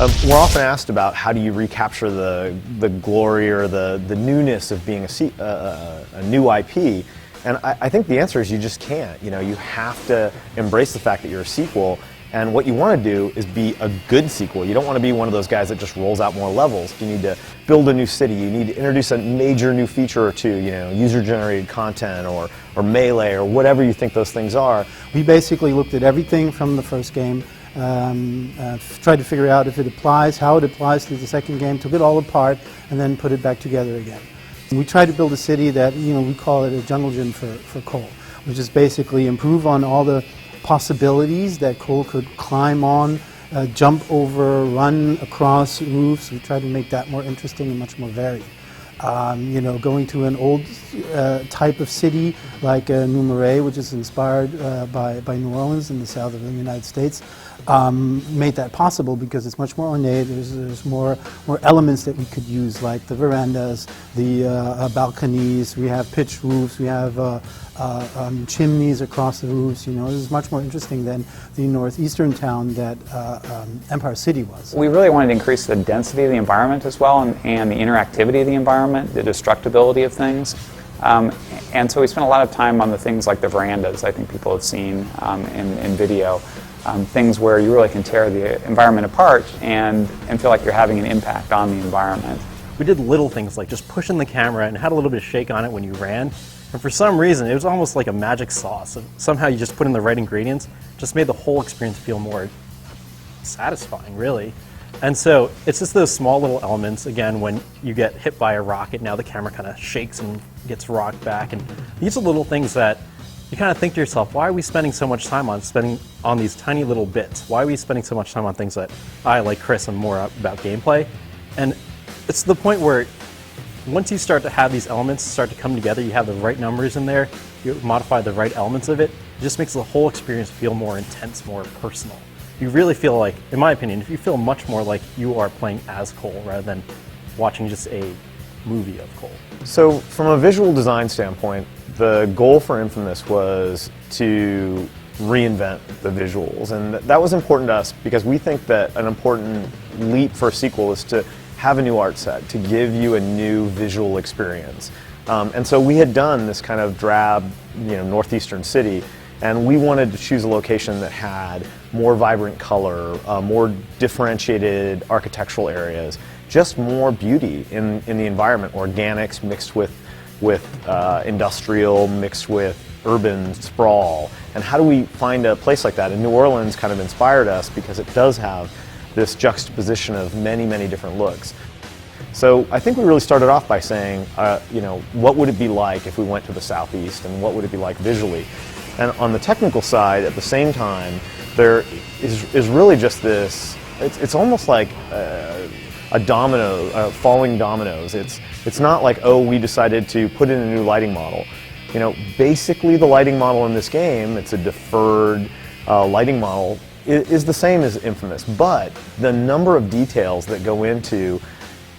We're often asked about how do you recapture the glory or the newness of being a new IP, and I think the answer is you just can't. You know, you have to embrace the fact that you're a sequel, and what you want to do is be a good sequel. You don't want to be one of those guys that just rolls out more levels. You need to build a new city. You need to introduce a major new feature or two, you know, user-generated content or melee or whatever you think those things are. We basically looked at everything from the first game, tried to figure out if it applies, how it applies to the second game, took it all apart, and then put it back together again. We tried to build a city that, you know, we call it a jungle gym for Cole, which is basically improve on all the possibilities that Cole could climb on, jump over, run across roofs. We tried to make that more interesting and much more varied. You know, going to an old type of city like New Marais, which is inspired by New Orleans in the south of the United States, made that possible because it's much more ornate. There's more elements that we could use, like the verandas, the balconies. We have pitched roofs. We have chimneys across the roofs. You know, this is much more interesting than the northeastern town that Empire City was. We really wanted to increase the density of the environment as well, and the interactivity of the environment, the destructibility of things. And so we spent a lot of time on the things like the verandas. I think people have seen in video. Things where you really can tear the environment apart and feel like you're having an impact on the environment. We did little things like just pushing the camera and had a little bit of shake on it when you ran. And for some reason, it was almost like a magic sauce. Somehow you just put in the right ingredients, just made the whole experience feel more satisfying, really. And so it's just those small little elements, again, when you get hit by a rocket, now the camera kind of shakes and gets rocked back. And these are little things that you kind of think to yourself, why are we spending so much time on these tiny little bits? Why are we spending so much time on things that I, like Chris, am more about gameplay? And it's to the point where once you start to have these elements start to come together, you have the right numbers in there, you modify the right elements of it, it just makes the whole experience feel more intense, more personal. You really feel like, in my opinion, you feel much more like you are playing as Cole rather than watching just a movie of Cole. So from a visual design standpoint, the goal for inFAMOUS was to reinvent the visuals, and that was important to us because we think that an important leap for a sequel is to have a new art set, to give you a new visual experience. And so we had done this kind of drab, you know, northeastern city, and we wanted to choose a location that had more vibrant color, more differentiated architectural areas, just more beauty in the environment, organics mixed with industrial, mixed with urban sprawl. And how do we find a place like that? And New Orleans kind of inspired us because it does have this juxtaposition of many, many different looks. So I think we really started off by saying, you know, what would it be like if we went to the southeast, and what would it be like visually? And on the technical side, at the same time, there is really just this, it's almost like a domino, falling dominoes. It's not like, oh, we decided to put in a new lighting model. You know, basically the lighting model in this game, it's a deferred lighting model, is the same as inFAMOUS, but the number of details that go into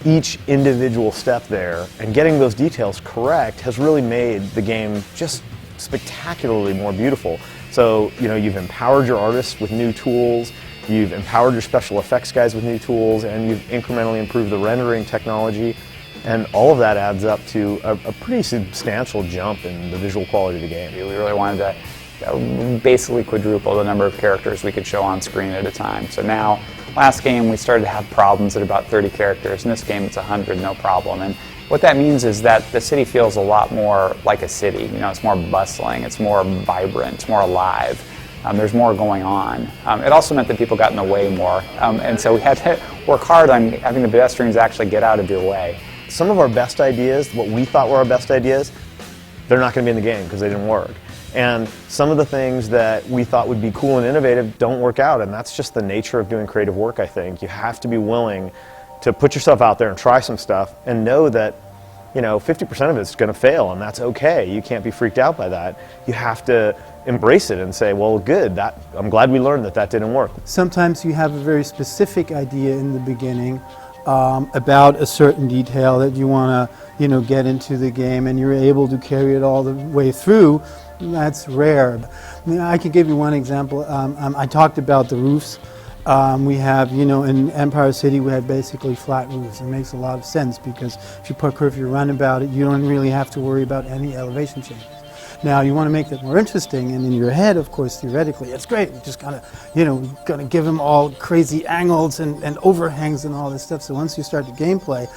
each individual step there and getting those details correct has really made the game just spectacularly more beautiful. So, you know, you've empowered your artists with new tools, you've empowered your special effects guys with new tools, and you've incrementally improved the rendering technology, and all of that adds up to a pretty substantial jump in the visual quality of the game. We really wanted to basically quadruple the number of characters we could show on screen at a time. So now, last game we started to have problems at about 30 characters. In this game it's 100, no problem. And what that means is that the city feels a lot more like a city. You know, it's more bustling, it's more vibrant, it's more alive. There's more going on. It also meant that people got in the way more, and so we had to work hard on having the pedestrians actually get out of your way. Some of our best ideas, what we thought were our best ideas, they're not going to be in the game because they didn't work. And some of the things that we thought would be cool and innovative don't work out, and that's just the nature of doing creative work, I think. You have to be willing to put yourself out there and try some stuff and know that, you know, 50% of it's going to fail, and that's okay. You can't be freaked out by that. You have to embrace it and say, well, good, I'm glad we learned that didn't work. Sometimes you have a very specific idea in the beginning about a certain detail that you want to, you know, get into the game, and you're able to carry it all the way through. That's rare. I mean, I can give you one example. I talked about the roofs. We have, in Empire City, we had basically flat roofs. It makes a lot of sense because if you put curve your runabout, you don't really have to worry about any elevation changes. Now, you want to make that more interesting, and in your head, of course, theoretically, it's great. We just gotta, gonna give them all crazy angles and overhangs and all this stuff. So once you start the gameplay,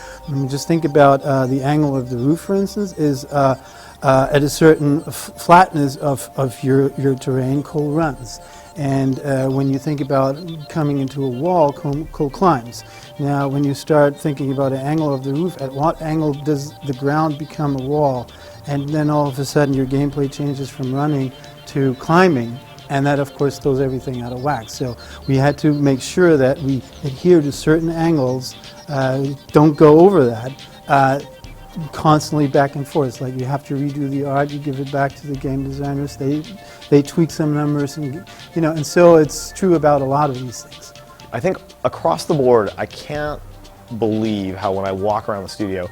just think about the angle of the roof, for instance, is at a certain flatness of your terrain, Cole runs. And when you think about coming into a wall, Cole climbs. Now, when you start thinking about an angle of the roof, at what angle does the ground become a wall? And then all of a sudden your gameplay changes from running to climbing, and that of course throws everything out of whack. So we had to make sure that we adhere to certain angles, don't go over that, constantly back and forth. Like you have to redo the art, you give it back to the game designers, they tweak some numbers, and so it's true about a lot of these things. I think across the board, I can't believe how when I walk around the studio,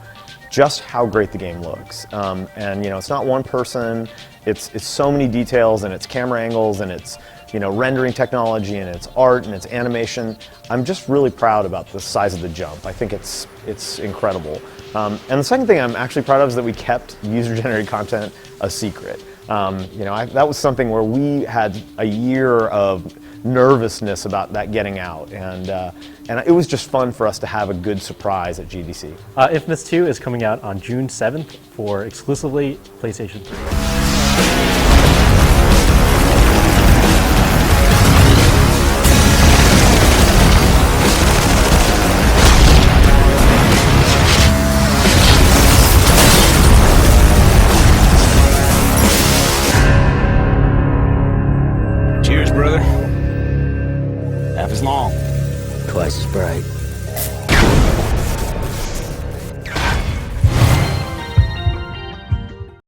just how great the game looks. And it's not one person, it's so many details, and it's camera angles, and it's rendering technology, and it's art, and it's animation. I'm just really proud about the size of the jump. I think it's incredible. And the second thing I'm actually proud of is that we kept user-generated content a secret. That was something where we had a year of nervousness about that getting out, and it was just fun for us to have a good surprise at GDC. inFAMOUS 2 is coming out on June 7th for exclusively PlayStation 3. Cheers, brother. Half as long. Twice as bright.